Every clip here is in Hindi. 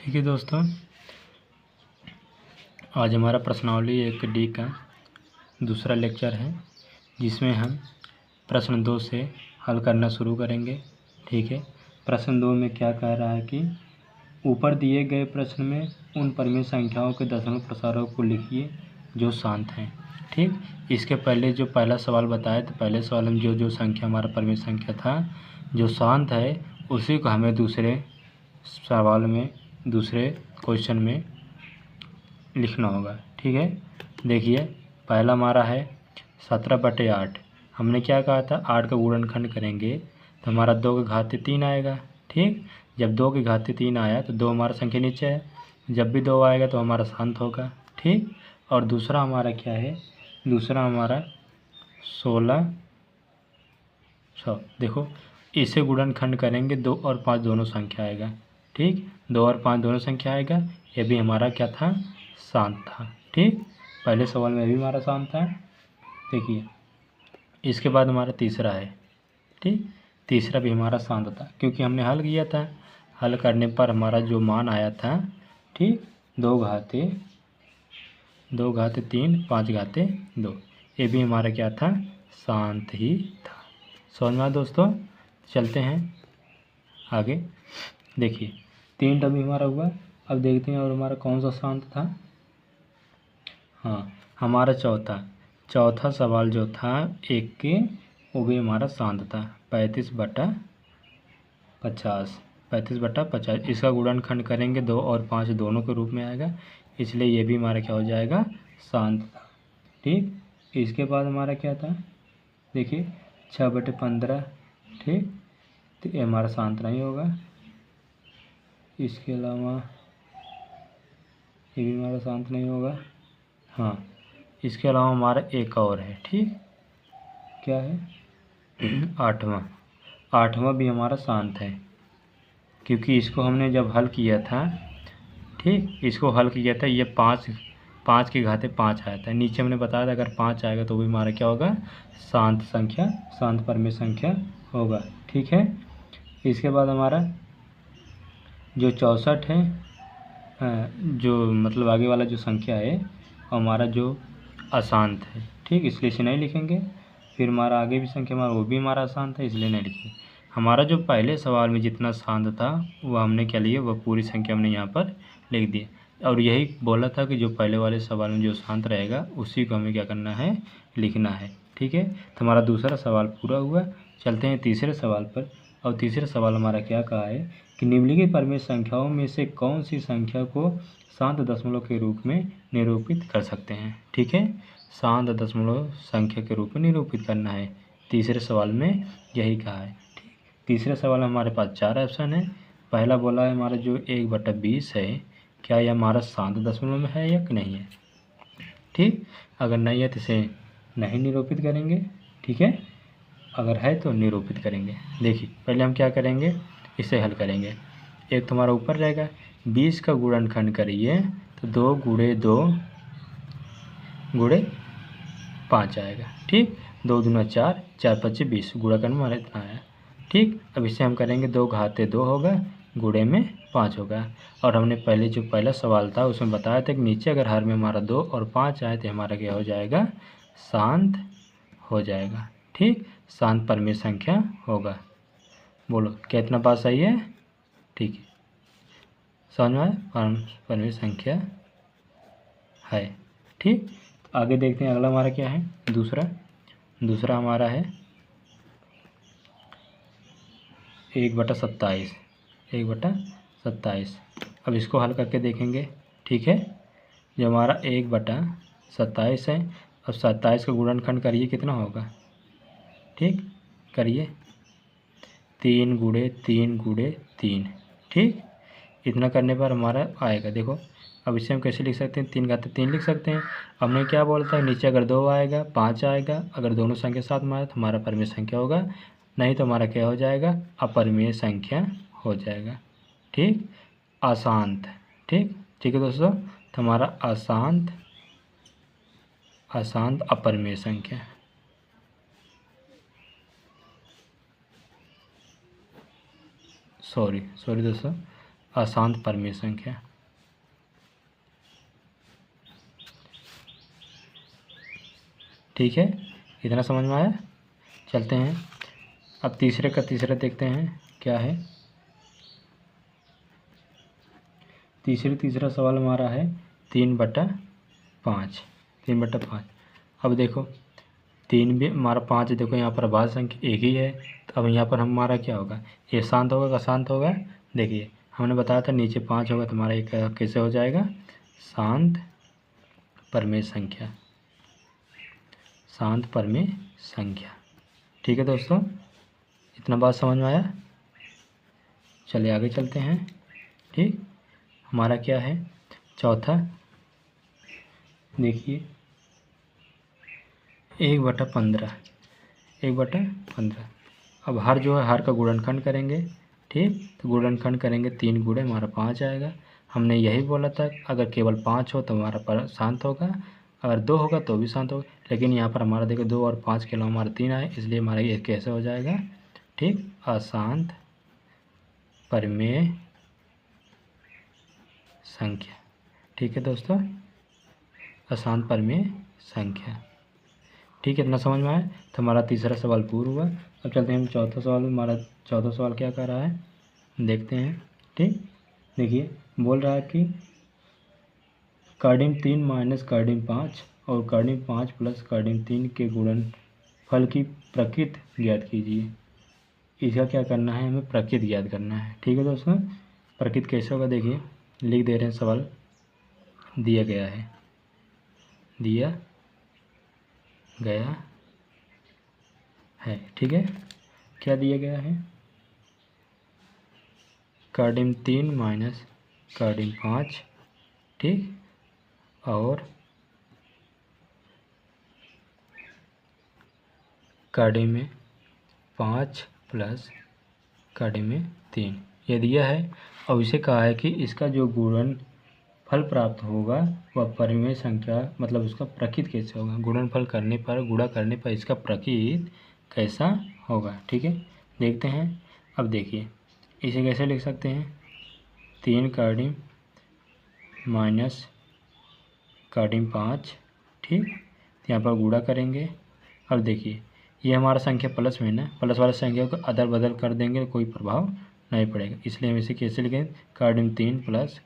ठीक है दोस्तों, आज हमारा प्रश्नावली 1D का दूसरा लेक्चर है, जिसमें हम प्रश्न 2 से हल करना शुरू करेंगे। ठीक है, प्रश्न 2 में क्या कह रहा है कि ऊपर दिए गए प्रश्न में उन परिमेय संख्याओं के दशमलव प्रसारों को लिखिए जो शांत हैं। ठीक, इसके पहले जो पहला सवाल बताया, तो पहले सवाल में जो संख्या हमारा परिमेय संख्या था जो शांत है, उसी को हमें दूसरे सवाल में, दूसरे क्वेश्चन में लिखना होगा। ठीक है, देखिए पहला हमारा है 17/8। हमने क्या कहा था, 8 का गुणनखंड करेंगे तो हमारा 2 की घात 3 आएगा। ठीक, जब 2 की घात 3 आया तो 2 हमारा संख्या नीचे है, जब भी 2 आएगा तो हमारा शांत होगा। ठीक, और दूसरा हमारा क्या है, दूसरा हमारा 1600। देखो इसे गुणनखंड करेंगे 2 और 5 दोनों संख्या आएगा। ठीक, 2 और 5 दोनों संख्या आएगा, ये भी हमारा क्या था, शांत था। ठीक, पहले सवाल में भी हमारा शांत था। देखिए इसके बाद हमारा तीसरा है। ठीक, तीसरा भी हमारा शांत था क्योंकि हमने हल किया था। हल करने पर हमारा जो मान आया था, ठीक, 2 घाते 3 5 घाते 2, ये भी हमारा क्या था, शांत ही था। समझ में आया दोस्तों, चलते हैं आगे। देखिए 3 टर्म हमारा हुआ। अब देखते हैं और हमारा कौन सा शांत था। हाँ, हमारा चौथा सवाल जो था 1 के, वो भी हमारा शांत था। 35/50 इसका गुणनखंड करेंगे 2 और 5 दोनों के रूप में आएगा, इसलिए ये भी हमारा क्या हो जाएगा, शांत था। ठीक, इसके बाद हमारा क्या था, देखिए 6/15। ठीक, तो ये हमारा शांत नहीं होगा। इसके अलावा ये भी हमारा शांत नहीं होगा। हाँ, इसके अलावा हमारा एक और है। ठीक, क्या है, 8वां भी हमारा शांत है क्योंकि इसको हमने जब हल किया था, ठीक, इसको हल किया था, ये 5 की घाते 5 आया था। नीचे हमने बताया था अगर 5 आएगा तो भी हमारा क्या होगा, शांत संख्या, शांत परिमेय संख्या होगा। ठीक है, इसके बाद हमारा जो 64 है, जो मतलब आगे वाला जो संख्या है हमारा जो अशांत है। ठीक, इसलिए इसे नहीं लिखेंगे। फिर हमारा आगे भी संख्या हमारा वो भी हमारा अशांत है, इसलिए नहीं लिखेंगे। हमारा जो पहले सवाल में जितना शांत था वह हमने क्या लिया, वह पूरी संख्या हमने यहाँ पर लिख दी। और यही बोला था कि जो पहले वाले सवाल में जो शांत रहेगा उसी को हमें क्या करना है, लिखना है। ठीक है, तो हमारा दूसरा सवाल पूरा हुआ। चलते हैं तीसरे सवाल पर। और तीसरा सवाल हमारा क्या कहा है कि निम्नलिखित परिमेय संख्याओं में से कौन सी संख्या को शांत दशमलव के रूप में निरूपित कर सकते हैं। ठीक है, शांत दशमलव संख्या के रूप में निरूपित करना है, तीसरे सवाल में यही कहा है। ठीक, तीसरे सवाल में हमारे पास 4 ऑप्शन है। पहला बोला है हमारा जो 1/20 है, क्या यह हमारा शांत दशमलव में है या नहीं है। ठीक, अगर नहीं है तो इसे नहीं निरूपित करेंगे। ठीक है, अगर है तो निरूपित करेंगे। देखिए पहले हम क्या करेंगे, इसे हल करेंगे। एक तुम्हारा ऊपर रहेगा 20 का गुणनखंड करिए तो 2 × 2 × 5 आएगा। ठीक, 2 दूना 4, 4 5 20, गुणा करने में हमारा इतना आया। ठीक, अब इसे हम करेंगे 2 घाते 2 होगा, गुणे में 5 होगा। और हमने पहले जो पहला सवाल था उसमें बताया था कि नीचे अगर हर में हमारा 2 और 5 आए तो हमारा क्या हो जाएगा, शांत हो जाएगा। ठीक, शांत परिमेय संख्या होगा। बोलो क्या इतना बात सही है। ठीक है, समझ में आया, परिमेय संख्या है। ठीक, आगे देखते हैं अगला हमारा क्या है, दूसरा हमारा है 1/27। 1/27, अब इसको हल करके देखेंगे। ठीक है, जो हमारा 1/27 है, अब 27 का गुणनखंड करिए कितना होगा। ठीक, करिए 3 × 3 × 3। ठीक, इतना करने पर हमारा आएगा। देखो अब इसे हम कैसे लिख सकते हैं, 3 घाते 3 लिख सकते हैं। हमने क्या बोलता है, नीचे अगर 2 आएगा 5 आएगा, अगर दोनों संख्या साथ में आए तो हमारा परिमेय संख्या होगा, नहीं तो हमारा क्या हो जाएगा, अपरिमेय संख्या हो जाएगा। ठीक, अशांत। ठीक है दोस्तों, तो हमारा अशांत अपरिमेय संख्या, सॉरी दोस्तों, अशांत परमेय संख्या। ठीक है, इतना समझ में आया। चलते हैं अब तीसरे का तीसरा देखते हैं क्या है। तीसरा सवाल हमारा है 3/5। 3/5। अब देखो 3 भी हमारा 5, देखो यहाँ पर भाज्य संख्या एक ही है, तो अब यहाँ पर हमारा क्या होगा, ये शांत होगा कि अशांत होगा। देखिए हमने बताया था नीचे 5 होगा तो हमारा एक कैसे हो जाएगा, शांत परमेय संख्या। शांत परमेय संख्या। ठीक है दोस्तों, इतना बात समझ में आया। चलिए आगे चलते हैं। ठीक, हमारा क्या है चौथा, देखिए 1/15। 1/15। अब हर जो है हर का गुणनखंड करेंगे। ठीक, तो गुणनखंड करेंगे 3 गुणे हमारा 5 आएगा। हमने यही बोला था अगर केवल 5 हो तो हमारा पर शांत होगा, अगर 2 होगा तो भी शांत होगा। लेकिन यहाँ पर हमारा देखो 2 और 5 के अलावा हमारा 3 आए, इसलिए हमारा ये कैसे हो जाएगा, ठीक, अशांत परमेय संख्या। ठीक है दोस्तों, अशांत परमेय संख्या। ठीक है, इतना समझ में आया। तो हमारा तीसरा सवाल पूरा हुआ। अब चलते हैं हम चौथा सवाल में। हमारा चौथा सवाल क्या कर रहा है, देखते हैं। ठीक, देखिए बोल रहा है कि कार्डिन 3 माइनस कार्डिन 5 और कार्डिन 5 प्लस कार्डिन 3 के गुणनफल की प्रकृति ज्ञात कीजिए। इसका क्या करना है, हमें प्रकृति ज्ञात करना है। ठीक है दोस्तों, प्रकृति कैसे होगा, देखिए लिख दे रहे हैं, सवाल दिया गया है, दिया गया है। ठीक है, क्या दिया गया है, कार्डिन 3 माइनस कार्डिन 5, ठीक, और कार्डिन में 5 प्लस कार्डिन में 3, ये दिया है। और इसे कहा है कि इसका जो गुणनफल प्राप्त होगा वह परमेय संख्या, मतलब उसका प्रकृत कैसे होगा, गुणनफल करने पर, गुणा करने पर इसका प्रकृत कैसा होगा। ठीक है, देखते हैं। अब देखिए इसे कैसे लिख सकते हैं, 3 कार्डिन माइनस कार्डिन 5, ठीक, यहाँ पर गुणा करेंगे। अब देखिए ये हमारा संख्या प्लस में ना, प्लस वाला संख्या को अदल बदल कर देंगे, कोई प्रभाव नहीं पड़ेगा, इसलिए हम इसे कैसे लिखें, कार्डिन 3 प्लस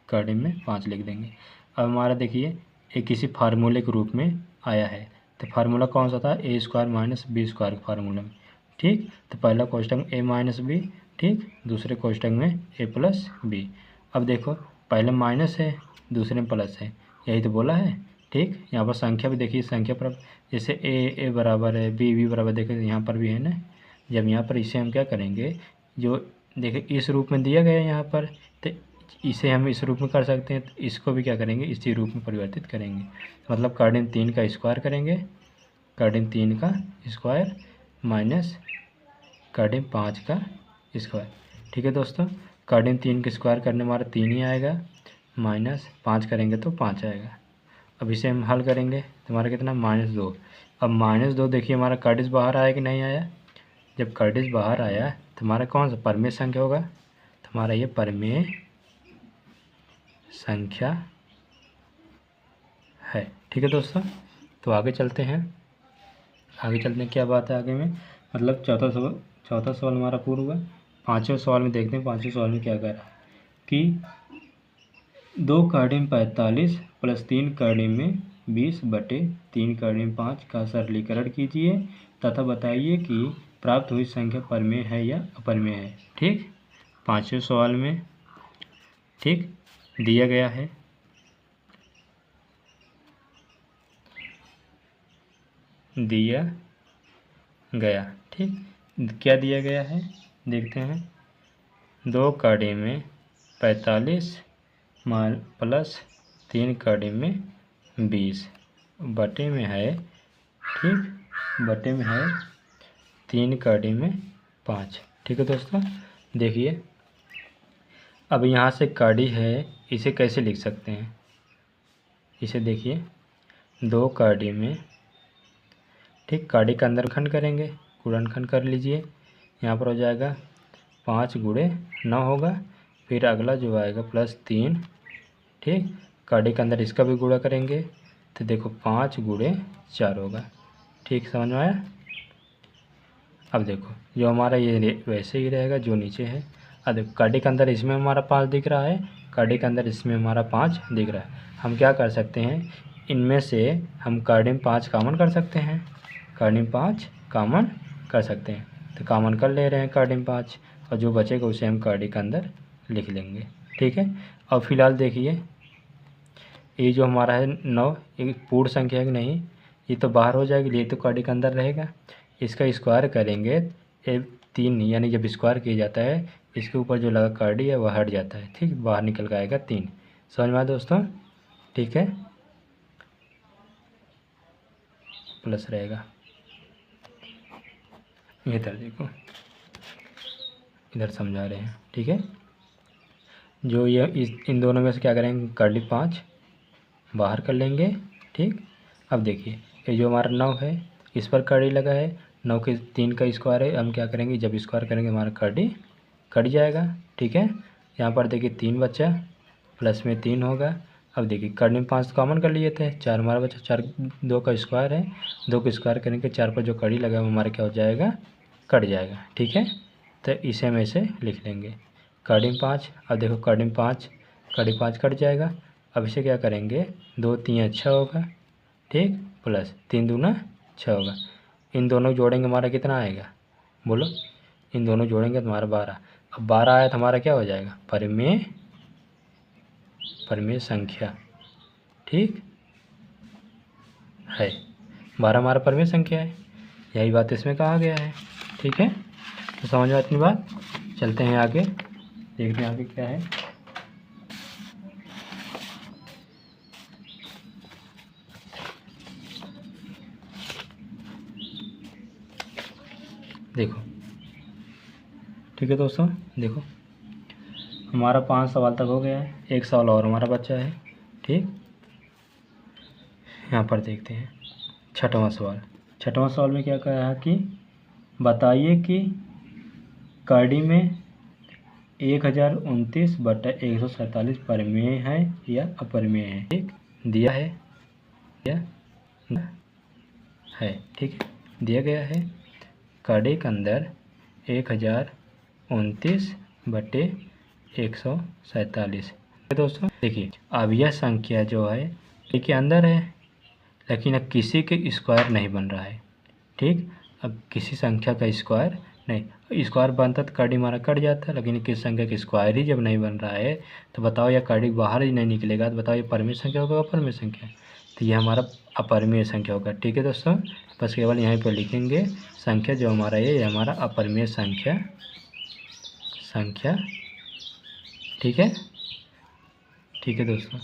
कार्डिन में 5 लिख देंगे। अब हमारा देखिए एक किसी फार्मूले के रूप में आया है, तो फार्मूला कौन सा था, ए स्क्वायर माइनस बी स्क्वायर के फार्मूला में। ठीक, तो पहला कोष्टक में ए माइनस बी, ठीक, दूसरे कोष्टक में ए प्लस बी। अब देखो पहले माइनस है, दूसरे में प्लस है, यही तो बोला है। ठीक, यहाँ पर संख्या भी देखिए, संख्या पर जैसे ए बराबर है, बी बराबर, देखिए यहाँ पर भी है ना। जब यहाँ पर इसे हम क्या करेंगे, जो देखिए इस रूप में दिया गया है यहाँ पर, तो इसे हम इस रूप में कर सकते हैं, तो इसको भी क्या करेंगे, इसी रूप में परिवर्तित करेंगे। मतलब कार्डिन 3 का स्क्वायर करेंगे, कार्डिन 3 का स्क्वायर माइनस कार्डिन 5 का स्क्वायर। ठीक है दोस्तों, कार्डिन 3 का स्क्वायर करने हमारा 3 ही आएगा, माइनस 5 करेंगे तो 5 आएगा। अब इसे हम हल करेंगे तो हमारा कितना, -2। अब -2 देखिए हमारा कार्डिस बाहर आया कि नहीं आया, जब कार्डिस बाहर आया तो हमारा कौन सा परमेय संख्या होगा, तो हमारा ये परमेय संख्या है। ठीक है दोस्तों, तो आगे चलते हैं। आगे चलते हैं, क्या बात है आगे में, मतलब चौथा सवाल हमारा पूरा हुआ। पाँचवें सवाल में देखते हैं, पाँचवें सवाल में क्या कह रहा है कि 2 कार्डिन 45 प्लस 3 कार्डिन में 20/3 कार्डिन 5 का सरलीकरण कीजिए तथा बताइए कि प्राप्त हुई संख्या परमेय है या अपरमेय है। ठीक, पाँचवें सवाल में, ठीक, दिया गया है, दिया गया, ठीक, क्या दिया गया है, देखते हैं। 2 कार्डिन में 45 प्लस 3 कार्डिन में 20 बटे में है, ठीक, बटे में है 3 कार्डिन में 5। ठीक है दोस्तों, देखिए अब यहाँ से कार्डी है, इसे कैसे लिख सकते हैं, इसे देखिए 2 कार्डी में, ठीक, कार्डी का अंदर खंड करेंगे, गुणनखंड कर लीजिए, यहाँ पर हो जाएगा 5 गुणे 9 होगा, फिर अगला जो आएगा +3, ठीक। कड़ी के अंदर इसका भी गुणा करेंगे तो देखो 5 × 4 होगा, ठीक। समझ में आया। अब देखो जो हमारा ये वैसे ही रहेगा जो नीचे है। अब देखो कड़ी के अंदर इसमें हमारा 5 दिख रहा है, कड़ी के अंदर इसमें हमारा 5 दिख रहा है। हम क्या कर सकते हैं, इनमें से हम कड़ी में 5 कॉमन कर सकते हैं, कड़ी में 5 कॉमन कर सकते हैं। तो कॉमन कर ले रहे हैं कड़ी में 5, और जो बचेगा उसे हम कड़ी के अंदर लिख लेंगे, ठीक है। और फिलहाल देखिए ये जो हमारा है 9, एक पूर्ण संख्या है कि नहीं, ये तो बाहर हो जाएगी, ये तो कड़ी के अंदर रहेगा। इसका स्क्वायर करेंगे 3, यानी जब स्क्वायर किया जाता है इसके ऊपर जो लगा कड़ी है वह हट जाता है, ठीक। बाहर निकल के आएगा 3। समझ में आया दोस्तों, ठीक है। प्लस रहेगा, इधर देखो, इधर समझा रहे हैं, ठीक है। जो ये इन दोनों में से क्या करेंगे, कड़ी 5 बाहर कर लेंगे, ठीक। अब देखिए ये जो हमारा 9 है इस पर कड़ी लगा है, 9 के 3 का स्क्वायर है। हम क्या करेंगे, जब स्क्वायर करेंगे हमारा कड़ी कट जाएगा, ठीक है। यहाँ पर देखिए 3 बचा, प्लस में 3 होगा। अब देखिए कड़ी में 5 कॉमन कर लिए थे, 4 हमारा बचा, 4 2 का स्क्वायर है, 2 का स्क्वायर करेंगे 4 पर जो कड़ी लगा है वो हमारा क्या हो जाएगा, कट जाएगा, ठीक है। तो इसे हम ऐसे लिख लेंगे कड़ी में 5। अब देखो कड़ी में 5, कड़ी 5 कट जाएगा। अब इसे क्या करेंगे, 2 3 6 होगा, ठीक, प्लस 3 दूना 6 होगा। इन दोनों जोड़ेंगे हमारा कितना आएगा, बोलो। इन दोनों जोड़ेंगे तो हमारा 12। अब 12 आया तो हमारा क्या हो जाएगा, परिमेय संख्या, ठीक है। 12 हमारा परिमेय संख्या है, यही बात इसमें कहा गया है, ठीक है। तो समझ में इतनी बात। चलते हैं आगे, देखते हैं आगे क्या है। देखो ठीक है दोस्तों, देखो हमारा 5 सवाल तक हो गया है, एक सवाल और हमारा बच्चा है, ठीक। यहाँ पर देखते हैं 6वां सवाल। 6वां सवाल में क्या कहा है कि बताइए कि कड़ी में 1029/147 परिमेय है या अपरिमेय है, ठीक। दिया है ठीक है, दिया गया है कड़ी के अंदर 1029/147। दोस्तों देखिए अब यह संख्या जो है कड़ी के अंदर है, लेकिन अब किसी के स्क्वायर नहीं बन रहा है, ठीक। अब किसी संख्या का स्क्वायर नहीं, स्क्वायर बनता तो कड़ी हमारा कट जाता है, लेकिन किसी संख्या का स्क्वायर ही जब नहीं बन रहा है तो बताओ यह कड़ी बाहर ही नहीं निकलेगा, तो बताओ ये परिमेय संख्या होगा अपरिमेय संख्या, तो ये हमारा अपरिमेय संख्या होगा, ठीक है दोस्तों। बस केवल यहीं पर लिखेंगे संख्या जो हमारा ये हमारा अपरिमेय संख्या, ठीक है, ठीक है दोस्तों।